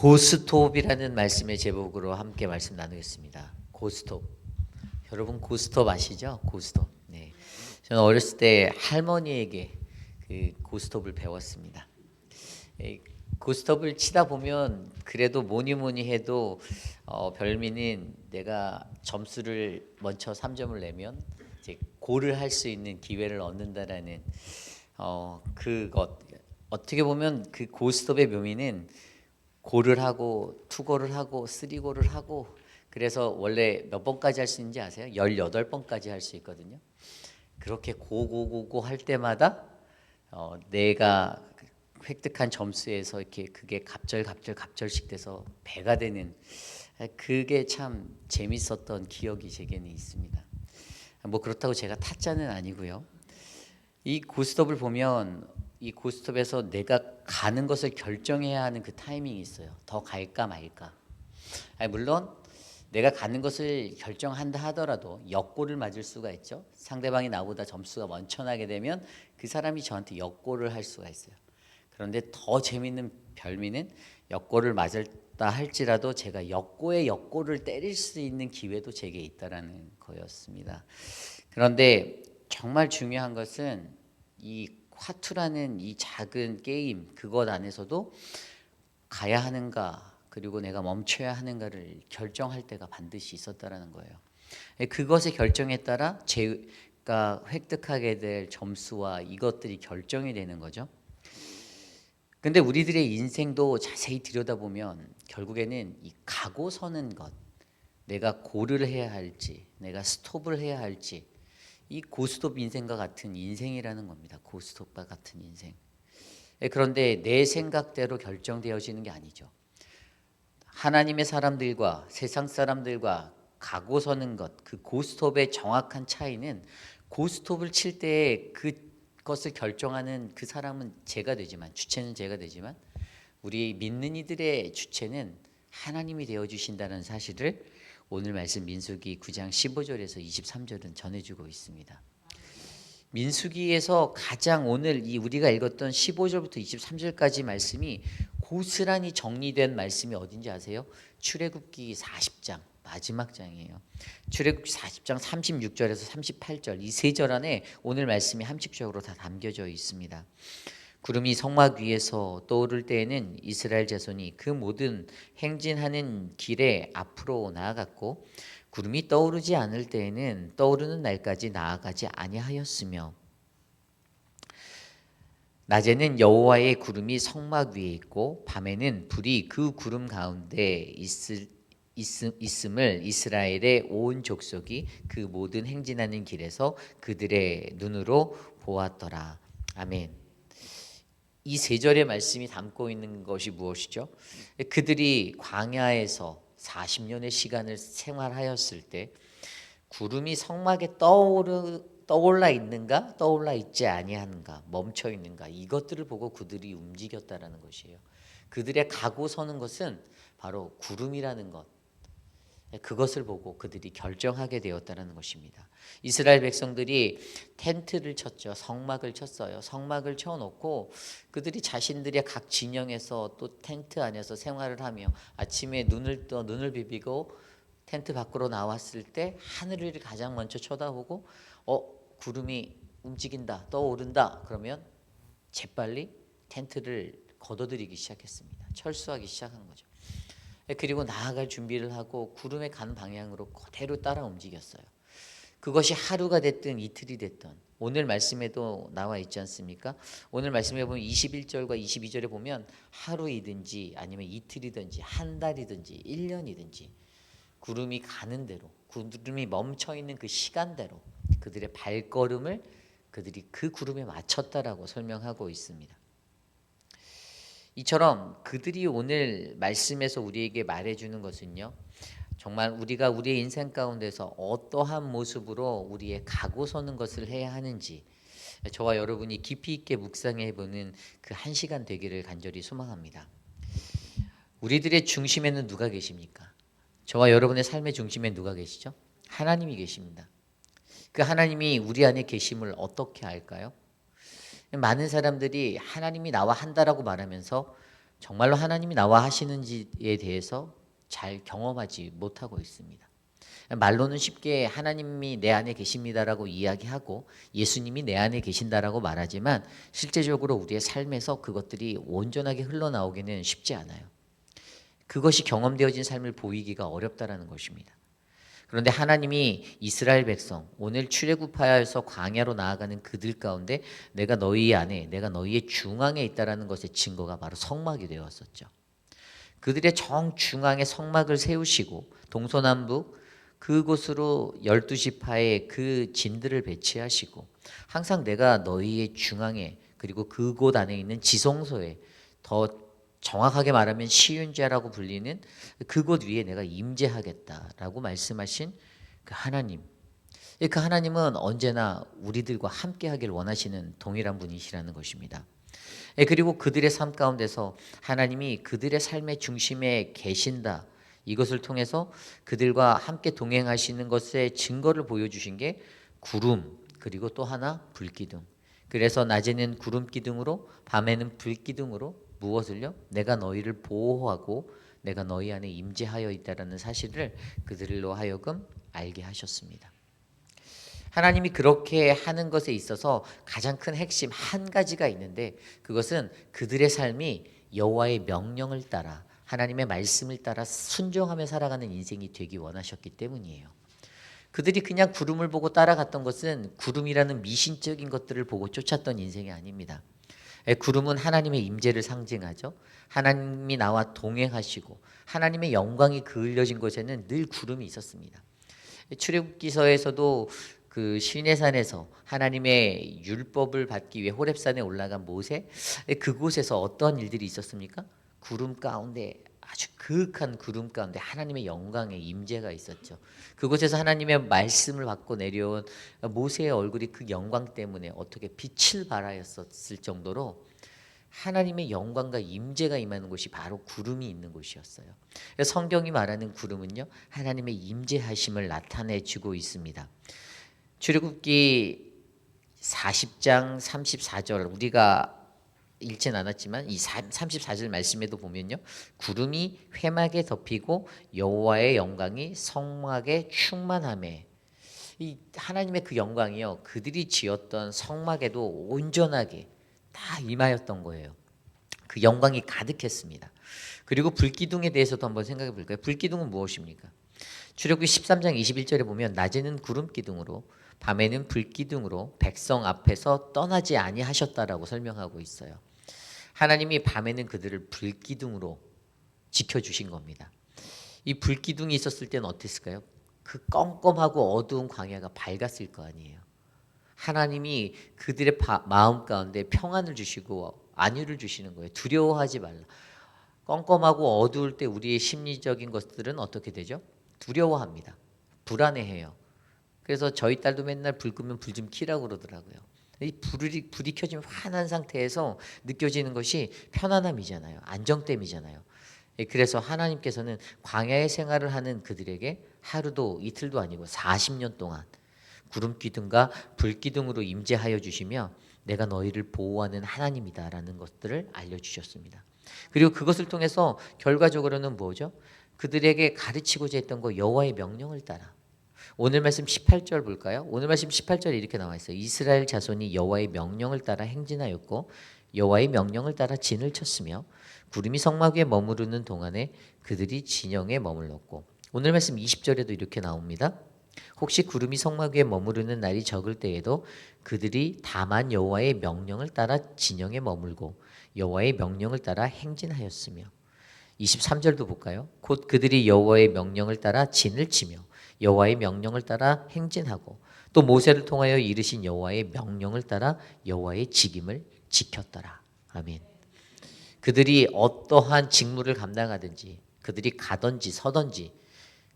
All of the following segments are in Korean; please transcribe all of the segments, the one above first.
고스톱이라는 말씀의 제목으로 함께 말씀 나누겠습니다. 고스톱. 여러분 고스톱 아시죠? 고스톱. 네. 저는 어렸을 때 할머니에게 그 고스톱을 배웠습니다. 고스톱을 치다 보면 그래도 뭐니 뭐니 해도 별미는 내가 점수를 먼저 3점을 내면 이제 골을 할 수 있는 기회를 얻는다라는 그것. 어떻게 보면 그 고스톱의 묘미는 골을 하고 투골을 하고 쓰리골을 하고, 그래서 원래 몇 번까지 할 수 있는지 아세요? 18번까지 할 수 있거든요. 그렇게 고고고고 할 때마다 내가 획득한 점수에서 이렇게 그게 갑절씩 돼서 배가 되는, 그게 참 재밌었던 기억이 제게는 있습니다. 뭐 그렇다고 제가 타짜는 아니고요. 이 고스톱을 보면 이 고스톱에서 내가 가는 것을 결정해야 하는 그 타이밍이 있어요. 더 갈까 말까. 물론 내가 가는 것을 결정한다 하더라도 역골을 맞을 수가 있죠. 상대방이 나보다 점수가 먼저 나게 되면 그 사람이 저한테 역골을 할 수가 있어요. 그런데 더 재밌는 별미는 역골을 맞았다 할지라도 제가 역고의 역골을 때릴 수 있는 기회도 제게 있다라는 거였습니다. 그런데 정말 중요한 것은 이 화투라는 이 작은 게임, 그것 안에서도 가야 하는가 그리고 내가 멈춰야 하는가를 결정할 때가 반드시 있었다라는 거예요. 그것의 결정에 따라 제가 획득하게 될 점수와 이것들이 결정이 되는 거죠. 근데 우리들의 인생도 자세히 들여다보면 결국에는 이 가고 서는 것, 내가 고를 해야 할지 내가 스톱을 해야 할지, 이 고스톱 인생과 같은 인생이라는 겁니다. 고스톱과 같은 인생. 그런데 내 생각대로 결정되어지는 게 아니죠. 하나님의 사람들과 세상 사람들과 가고 서는 것, 그 고스톱의 정확한 차이는, 고스톱을 칠 때 그것을 결정하는 그 사람은 제가 되지만, 주체는 제가 되지만, 우리 믿는 이들의 주체는 하나님이 되어주신다는 사실을 오늘 말씀 민수기 9장 15절에서 23절은 전해주고 있습니다. 민수기에서 가장 오늘 이 우리가 읽었던 15절부터 23절까지 말씀이 고스란히 정리된 말씀이 어딘지 아세요? 출애굽기 40장 마지막 장이에요. 출애굽기 40장 36절에서 38절 이 세 절 안에 오늘 말씀이 함축적으로 다 담겨져 있습니다. 구름이 성막 위에서 떠오를 때에는 이스라엘 자손이 그 모든 행진하는 길에 앞으로 나아갔고, 구름이 떠오르지 않을 때에는 떠오르는 날까지 나아가지 아니하였으며, 낮에는 여호와의 구름이 성막 위에 있고 밤에는 불이 그 구름 가운데 있음을 이스라엘의 온 족속이 그 모든 행진하는 길에서 그들의 눈으로 보았더라. 아멘. 이 세 절의 말씀이 담고 있는 것이 무엇이죠? 그들이 광야에서 40년의 시간을 생활하였을 때 구름이 성막에 떠올라 있는가, 떠올라 있지 아니하는가, 멈춰 있는가, 이것들을 보고 그들이 움직였다라는 것이에요. 그들의 가고 서는 것은 바로 구름이라는 것, 그것을 보고 그들이 결정하게 되었다는 것입니다. 이스라엘 백성들이 텐트를 쳤죠. 성막을 쳤어요. 성막을 쳐놓고 그들이 자신들의 각 진영에서 또 텐트 안에서 생활을 하며 아침에 눈을 비비고 텐트 밖으로 나왔을 때 하늘을 가장 먼저 쳐다보고 구름이 움직인다, 떠오른다, 그러면 재빨리 텐트를 걷어들이기 시작했습니다. 철수하기 시작한 거죠. 그리고 나아갈 준비를 하고 구름에 가는 방향으로 그대로 따라 움직였어요. 그것이 하루가 됐든 이틀이 됐든, 오늘 말씀에도 나와 있지 않습니까? 오늘 말씀에 보면 21절과 22절에 보면 하루이든지 아니면 이틀이든지 한 달이든지 1년이든지 구름이 가는 대로, 구름이 멈춰 있는 그 시간대로 그들의 발걸음을 그들이 그 구름에 맞췄다라고 설명하고 있습니다. 이처럼 그들이 오늘 말씀에서 우리에게 말해주는 것은요, 정말 우리가 우리의 인생 가운데서 어떠한 모습으로 우리의 가고 서는 것을 해야 하는지 저와 여러분이 깊이 있게 묵상해 보는 그 한 시간 되기를 간절히 소망합니다. 우리들의 중심에는 누가 계십니까? 저와 여러분의 삶의 중심에 누가 계시죠? 하나님이 계십니다. 그 하나님이 우리 안에 계심을 어떻게 알까요? 많은 사람들이 하나님이 나와 한다라고 말하면서 정말로 하나님이 나와 하시는지에 대해서 잘 경험하지 못하고 있습니다. 말로는 쉽게 하나님이 내 안에 계십니다라고 이야기하고 예수님이 내 안에 계신다라고 말하지만 실제적으로 우리의 삶에서 그것들이 온전하게 흘러나오기는 쉽지 않아요. 그것이 경험되어진 삶을 보이기가 어렵다라는 것입니다. 그런데 하나님이 이스라엘 백성 오늘 출애굽하여서 광야로 나아가는 그들 가운데 내가 너희 안에 내가 너희의 중앙에 있다라는 것의 증거가 바로 성막이 되었었죠. 그들의 정중앙에 성막을 세우시고 동서남북 그곳으로 12지파의 그 진들을 배치하시고 항상 내가 너희의 중앙에 그리고 그곳 안에 있는 지성소에 더 정확하게 말하면 시윤자라고 불리는 그곳 위에 내가 임재하겠다라고 말씀하신 그 하나님. 그 하나님은 언제나 우리들과 함께 하길 원하시는 동일한 분이시라는 것입니다. 그리고 그들의 삶 가운데서 하나님이 그들의 삶의 중심에 계신다. 이것을 통해서 그들과 함께 동행하시는 것의 증거를 보여주신 게 구름 그리고 또 하나 불기둥. 그래서 낮에는 구름 기둥으로 밤에는 불 기둥으로 무엇을요? 내가 너희를 보호하고 내가 너희 안에 임재하여 있다라는 사실을 그들로 하여금 알게 하셨습니다. 하나님이 그렇게 하는 것에 있어서 가장 큰 핵심 한 가지가 있는데 그것은 그들의 삶이 여호와의 명령을 따라 하나님의 말씀을 따라 순종하며 살아가는 인생이 되기 원하셨기 때문이에요. 그들이 그냥 구름을 보고 따라갔던 것은 구름이라는 미신적인 것들을 보고 쫓았던 인생이 아닙니다. 구름은 하나님의 임재를 상징하죠. 하나님이 나와 동행하시고 하나님의 영광이 그을려진 곳에는 늘 구름이 있었습니다. 출애굽기서에서도 그 시내산에서 하나님의 율법을 받기 위해 호렙산에 올라간 모세 그곳에서 어떤 일들이 있었습니까? 구름 가운데 아주 그윽한 구름 가운데 하나님의 영광의 임재가 있었죠. 그곳에서 하나님의 말씀을 받고 내려온 모세의 얼굴이 그 영광 때문에 어떻게 빛을 발하였었을 정도로 하나님의 영광과 임재가 임하는 곳이 바로 구름이 있는 곳이었어요. 성경이 말하는 구름은요 하나님의 임재하심을 나타내 주고 있습니다. 출애굽기 40장 34절 우리가 읽진 않았지만 이 34절 말씀에도 보면요 구름이 회막에 덮이고 여호와의 영광이 성막에 충만하매 이 하나님의 그 영광이요 그들이 지었던 성막에도 온전하게 다 임하였던 거예요. 그 영광이 가득했습니다. 그리고 불기둥에 대해서도 한번 생각해 볼까요? 불기둥은 무엇입니까? 출애굽기 13장 21절에 보면 낮에는 구름 기둥으로 밤에는 불기둥으로 백성 앞에서 떠나지 아니하셨다라고 설명하고 있어요. 하나님이 밤에는 그들을 불기둥으로 지켜주신 겁니다. 이 불기둥이 있었을 때는 어땠을까요? 그 껌껌하고 어두운 광야가 밝았을 거 아니에요. 하나님이 그들의 마음 가운데 평안을 주시고 안위를 주시는 거예요. 두려워하지 말라. 껌껌하고 어두울 때 우리의 심리적인 것들은 어떻게 되죠? 두려워합니다. 불안해해요. 그래서 저희 딸도 맨날 불 끄면 불 좀 켜라고 그러더라고요. 이 불이 켜지면 환한 상태에서 느껴지는 것이 편안함이잖아요. 안정됨이잖아요. 그래서 하나님께서는 광야의 생활을 하는 그들에게 하루도 이틀도 아니고 40년 동안 구름 기둥과 불 기둥으로 임재하여 주시며 내가 너희를 보호하는 하나님이다라는 것들을 알려주셨습니다. 그리고 그것을 통해서 결과적으로는 뭐죠? 그들에게 가르치고자 했던 거 여호와의 명령을 따라. 오늘 말씀 18절 볼까요? 오늘 말씀 18절에 이렇게 나와 있어요. 이스라엘 자손이 여호와의 명령을 따라 행진하였고 여호와의 명령을 따라 진을 쳤으며 구름이 성막 위에 머무르는 동안에 그들이 진영에 머물렀고 오늘 말씀 20절에도 이렇게 나옵니다. 혹시 구름이 성막 위에 머무르는 날이 적을 때에도 그들이 다만 여호와의 명령을 따라 진영에 머물고 여호와의 명령을 따라 행진하였으며 23절도 볼까요? 곧 그들이 여호와의 명령을 따라 진을 치며 여호와의 명령을 따라 행진하고 또 모세를 통하여 이르신 여호와의 명령을 따라 여호와의 직임을 지켰더라. 아멘. 그들이 어떠한 직무를 감당하든지 그들이 가든지 서든지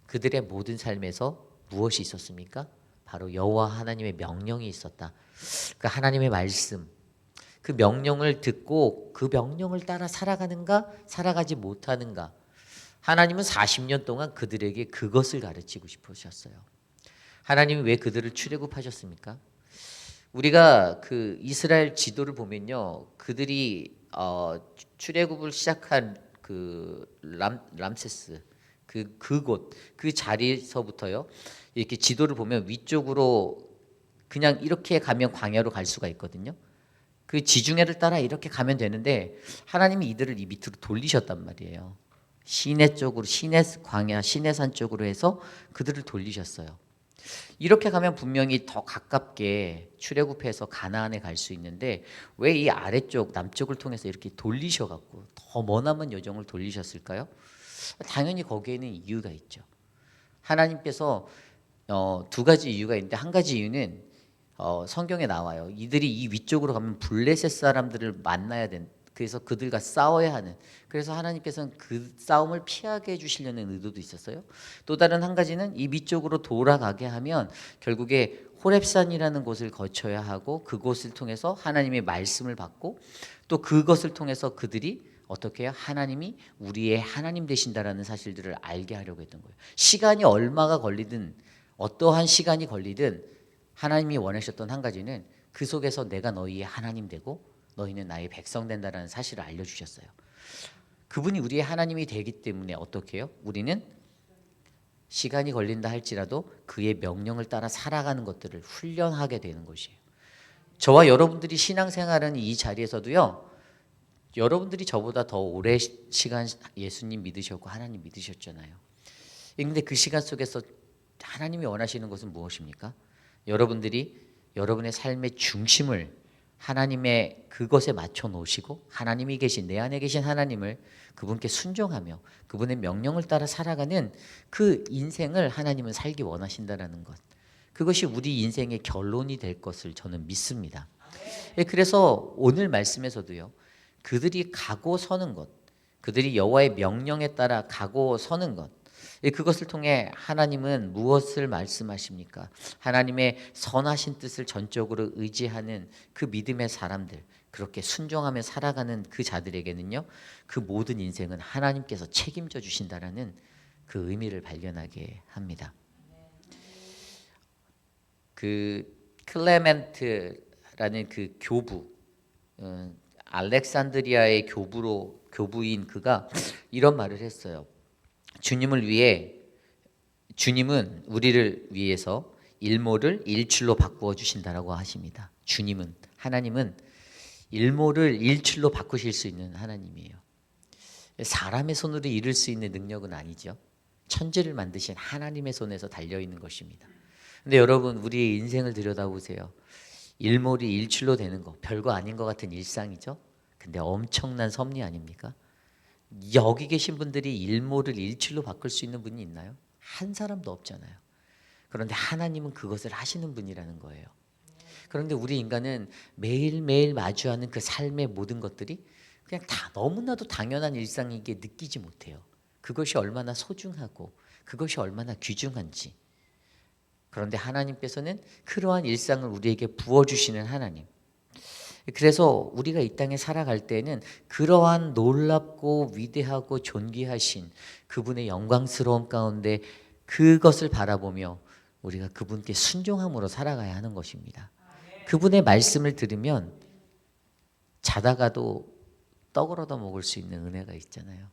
그들의 모든 삶에서 무엇이 있었습니까? 바로 여호와 하나님의 명령이 있었다. 그 하나님의 말씀 그 명령을 듣고 그 명령을 따라 살아가는가 살아가지 못하는가 하나님은 40년 동안 그들에게 그것을 가르치고 싶으셨어요. 하나님이 왜 그들을 출애굽하셨습니까? 우리가 그 이스라엘 지도를 보면요 그들이 출애굽을 시작한 그 람세스 그곳 그 자리서부터요. 이렇게 지도를 보면 위쪽으로 그냥 이렇게 가면 광야로 갈 수가 있거든요. 그 지중해를 따라 이렇게 가면 되는데 하나님이 이들을 이 밑으로 돌리셨단 말이에요. 시내 쪽으로 시내 광야 시내산 쪽으로 해서 그들을 돌리셨어요. 이렇게 가면 분명히 더 가깝게 출애굽해서 가나안에 갈 수 있는데 왜 이 아래쪽 남쪽을 통해서 이렇게 돌리셔갖고 더 머나먼 여정을 돌리셨을까요? 당연히 거기에는 이유가 있죠. 하나님께서 두 가지 이유가 있는데 한 가지 이유는 성경에 나와요. 이들이 이 위쪽으로 가면 블레셋 사람들을 만나야 된. 그래서 그들과 싸워야 하는. 그래서 하나님께서는 그 싸움을 피하게 해주시려는 의도도 있었어요. 또 다른 한 가지는 이 위쪽으로 돌아가게 하면 결국에 호렙산이라는 곳을 거쳐야 하고 그곳을 통해서 하나님의 말씀을 받고 또 그것을 통해서 그들이 어떻게 해요? 하나님이 우리의 하나님 되신다라는 사실들을 알게 하려고 했던 거예요. 시간이 얼마가 걸리든 어떠한 시간이 걸리든 하나님이 원하셨던 한 가지는 그 속에서 내가 너희의 하나님 되고 너희는 나의 백성 된다라는 사실을 알려주셨어요. 그분이 우리의 하나님이 되기 때문에 어떻게 해요? 우리는 시간이 걸린다 할지라도 그의 명령을 따라 살아가는 것들을 훈련하게 되는 것이에요. 저와 여러분들이 신앙생활하는 이 자리에서도요. 여러분들이 저보다 더 오래 시간 예수님 믿으셨고 하나님 믿으셨잖아요. 그런데 그 시간 속에서 하나님이 원하시는 것은 무엇입니까? 여러분들이 여러분의 삶의 중심을 하나님의 그것에 맞춰 놓으시고 하나님이 계신 내 안에 계신 하나님을 그분께 순종하며 그분의 명령을 따라 살아가는 그 인생을 하나님은 살기 원하신다라는 것. 그것이 우리 인생의 결론이 될 것을 저는 믿습니다. 그래서 오늘 말씀에서도요. 그들이 가고 서는 것, 그들이 여호와의 명령에 따라 가고 서는 것, 그것을 통해 하나님은 무엇을 말씀하십니까? 하나님의 선하신 뜻을 전적으로 의지하는 그 믿음의 사람들, 그렇게 순종하며 살아가는 그 자들에게는요, 그 모든 인생은 하나님께서 책임져 주신다라는 그 의미를 발견하게 합니다. 그 클레멘트라는 그 교부, 알렉산드리아의 교부인 그가 이런 말을 했어요. 주님은 우리를 위해서 일모를 일출로 바꾸어 주신다라고 하십니다. 하나님은 일모를 일출로 바꾸실 수 있는 하나님이에요. 사람의 손으로 이룰 수 있는 능력은 아니죠. 천지를 만드신 하나님의 손에서 달려 있는 것입니다. 근데 여러분 우리의 인생을 들여다보세요. 일몰이 일출로 되는 거 별거 아닌 것 같은 일상이죠. 근데 엄청난 섭리 아닙니까? 여기 계신 분들이 일몰을 일출로 바꿀 수 있는 분이 있나요? 한 사람도 없잖아요. 그런데 하나님은 그것을 하시는 분이라는 거예요. 그런데 우리 인간은 매일매일 마주하는 그 삶의 모든 것들이 그냥 다 너무나도 당연한 일상이게 느끼지 못해요. 그것이 얼마나 소중하고 그것이 얼마나 귀중한지. 그런데 하나님께서는 그러한 일상을 우리에게 부어주시는 하나님. 그래서 우리가 이 땅에 살아갈 때는 그러한 놀랍고 위대하고 존귀하신 그분의 영광스러움 가운데 그것을 바라보며 우리가 그분께 순종함으로 살아가야 하는 것입니다. 그분의 말씀을 들으면 자다가도 떡을 얻어 먹을 수 있는 은혜가 있잖아요.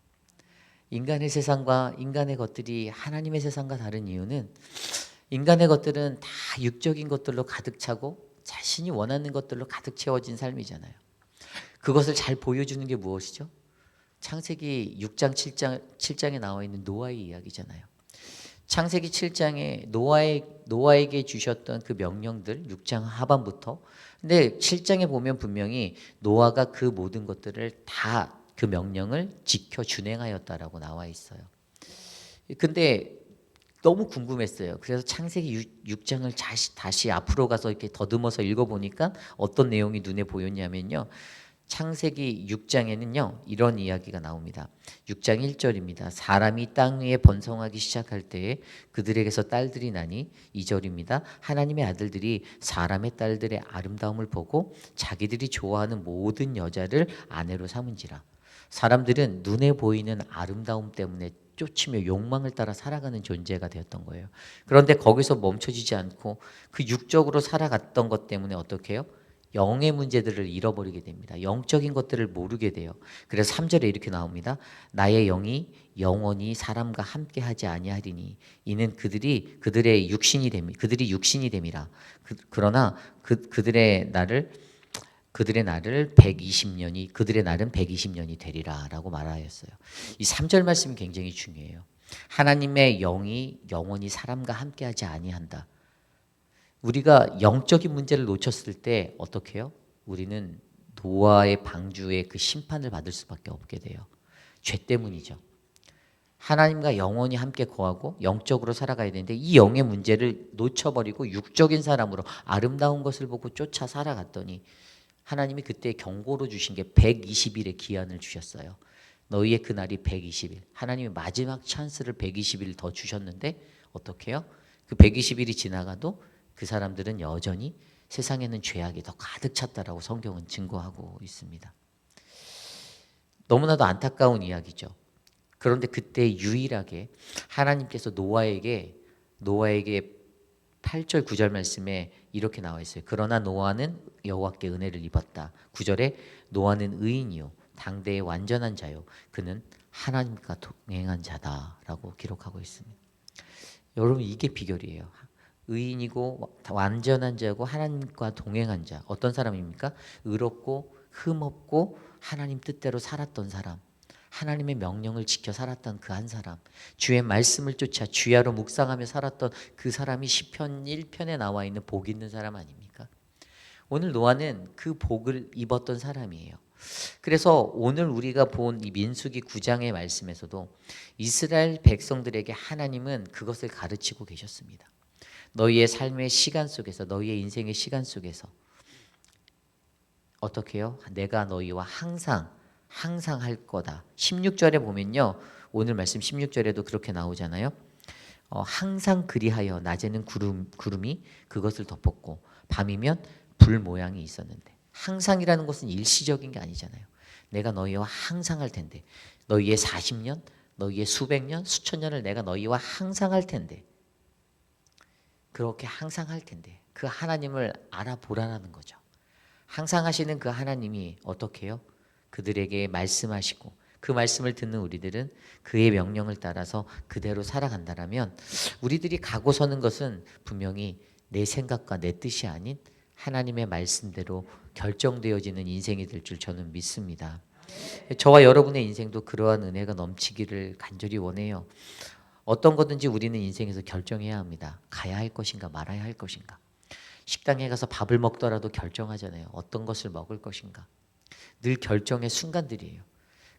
인간의 세상과 인간의 것들이 하나님의 세상과 다른 이유는 인간의 것들은 다 육적인 것들로 가득 차고 자신이 원하는 것들로 가득 채워진 삶이잖아요. 그것을 잘 보여주는 게 무엇이죠? 창세기 6장 7장에 나와 있는 노아의 이야기잖아요. 창세기 7장에 노아에게 주셨던 그 명령들 6장 하반부터 근데 7장에 보면 분명히 노아가 그 모든 것들을 다 그 명령을 지켜 준행하였다라고 나와 있어요. 근데 너무 궁금했어요. 그래서 창세기 6장을 다시 앞으로 가서 이렇게 더듬어서 읽어보니까 어떤 내용이 눈에 보였냐면요. 창세기 6장에는요. 이런 이야기가 나옵니다. 6장 1절입니다. 사람이 땅 위에 번성하기 시작할 때에 그들에게서 딸들이 나니 2절입니다. 하나님의 아들들이 사람의 딸들의 아름다움을 보고 자기들이 좋아하는 모든 여자를 아내로 삼은지라. 사람들은 눈에 보이는 아름다움 때문에 쫓으며 욕망을 따라 살아가는 존재가 되었던 거예요. 그런데 거기서 멈춰지지 않고 그 육적으로 살아갔던 것 때문에 어떻게 해요? 영의 문제들을 잃어버리게 됩니다. 영적인 것들을 모르게 돼요. 그래서 3절에 이렇게 나옵니다. 나의 영이 영원히 사람과 함께 하지 아니하리니 이는 그들의 육신이 됨이 그들이 육신이 됨이라. 그러나 그들의 날을 120년이 그들의 날은 120년이 되리라라고 말하였어요. 이 3절 말씀이 굉장히 중요해요. 하나님의 영이 영원히 사람과 함께하지 아니한다. 우리가 영적인 문제를 놓쳤을 때 어떻게 해요? 우리는 노아의 방주의 그 심판을 받을 수밖에 없게 돼요. 죄 때문이죠. 하나님과 영원히 함께 거하고 영적으로 살아가야 되는데 이 영의 문제를 놓쳐버리고 육적인 사람으로 아름다운 것을 보고 쫓아 살아갔더니 하나님이 그때 경고로 주신 게 120일의 기한을 주셨어요. 너희의 그날이 120일. 하나님이 마지막 찬스를 120일 더 주셨는데 어떻게 해요? 그 120일이 지나가도 그 사람들은 여전히 세상에는 죄악이 더 가득 찼다라고 성경은 증거하고 있습니다. 너무나도 안타까운 이야기죠. 그런데 그때 유일하게 하나님께서 노아에게 8절 9절 말씀에 이렇게 나와 있어요. 그러나 노아는 여호와께 은혜를 입었다. 9절에 노아는 의인이요 당대의 완전한 자요 그는 하나님과 동행한 자다라고 기록하고 있습니다. 여러분 이게 비결이에요. 의인이고 완전한 자고 하나님과 동행한 자. 어떤 사람입니까? 의롭고 흠없고 하나님 뜻대로 살았던 사람. 하나님의 명령을 지켜 살았던 그 한 사람, 주의 말씀을 쫓아 주야로 묵상하며 살았던 그 사람이 시편 1편에 나와 있는 복 있는 사람 아닙니까? 오늘 노아는 그 복을 입었던 사람이에요. 그래서 오늘 우리가 본 이 민수기 9장의 말씀에서도 이스라엘 백성들에게 하나님은 그것을 가르치고 계셨습니다. 너희의 삶의 시간 속에서 너희의 인생의 시간 속에서 어떻게 해요? 내가 너희와 항상 할 거다. 16절에 보면요. 오늘 말씀 16절에도 그렇게 나오잖아요. 항상 그리하여 낮에는 구름이 그것을 덮었고 밤이면 불 모양이 있었는데 항상이라는 것은 일시적인 게 아니잖아요. 내가 너희와 항상 할 텐데 너희의 40년, 너희의 수백 년, 수천 년을 내가 너희와 항상 할 텐데 그렇게 항상 할 텐데 그 하나님을 알아보라는 거죠. 항상 하시는 그 하나님이 어떻게 해요? 그들에게 말씀하시고 그 말씀을 듣는 우리들은 그의 명령을 따라서 그대로 살아간다라면 우리들이 가고 서는 것은 분명히 내 생각과 내 뜻이 아닌 하나님의 말씀대로 결정되어지는 인생이 될 줄 저는 믿습니다. 저와 여러분의 인생도 그러한 은혜가 넘치기를 간절히 원해요. 어떤 거든지 우리는 인생에서 결정해야 합니다. 가야 할 것인가 말아야 할 것인가. 식당에 가서 밥을 먹더라도 결정하잖아요. 어떤 것을 먹을 것인가. 늘 결정의 순간들이에요.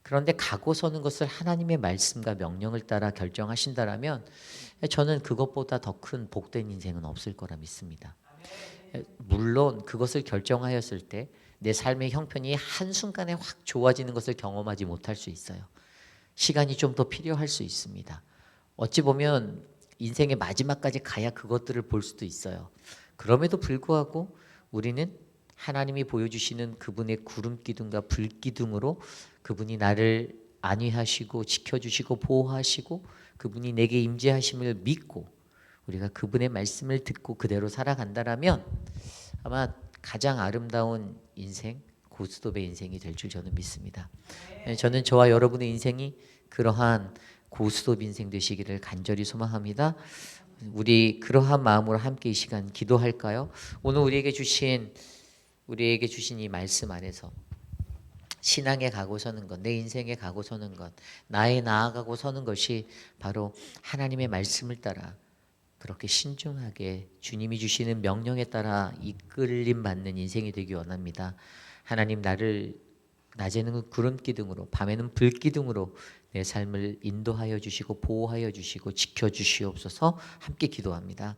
그런데 가고 서는 것을 하나님의 말씀과 명령을 따라 결정하신다라면 저는 그것보다 더 큰 복된 인생은 없을 거라 믿습니다. 물론 그것을 결정하였을 때 내 삶의 형편이 한순간에 확 좋아지는 것을 경험하지 못할 수 있어요. 시간이 좀 더 필요할 수 있습니다. 어찌 보면 인생의 마지막까지 가야 그것들을 볼 수도 있어요. 그럼에도 불구하고 우리는 하나님이 보여주시는 그분의 구름 기둥과 불 기둥으로 그분이 나를 안위하시고 지켜주시고 보호하시고 그분이 내게 임재하심을 믿고 우리가 그분의 말씀을 듣고 그대로 살아간다라면 아마 가장 아름다운 인생, 고스톱의 인생이 될 줄 저는 믿습니다. 저는 저와 여러분의 인생이 그러한 고스톱 인생 되시기를 간절히 소망합니다. 우리 그러한 마음으로 함께 이 시간 기도할까요? 오늘 우리에게 주신 이 말씀 안에서 신앙에 가고 서는 것, 내 인생에 가고 서는 것, 나에 나아가고 서는 것이 바로 하나님의 말씀을 따라 그렇게 신중하게 주님이 주시는 명령에 따라 이끌림 받는 인생이 되기 원합니다. 하나님 나를 낮에는 구름 기둥으로 밤에는 불 기둥으로 내 삶을 인도하여 주시고 보호하여 주시고 지켜 주시옵소서. 함께 기도합니다.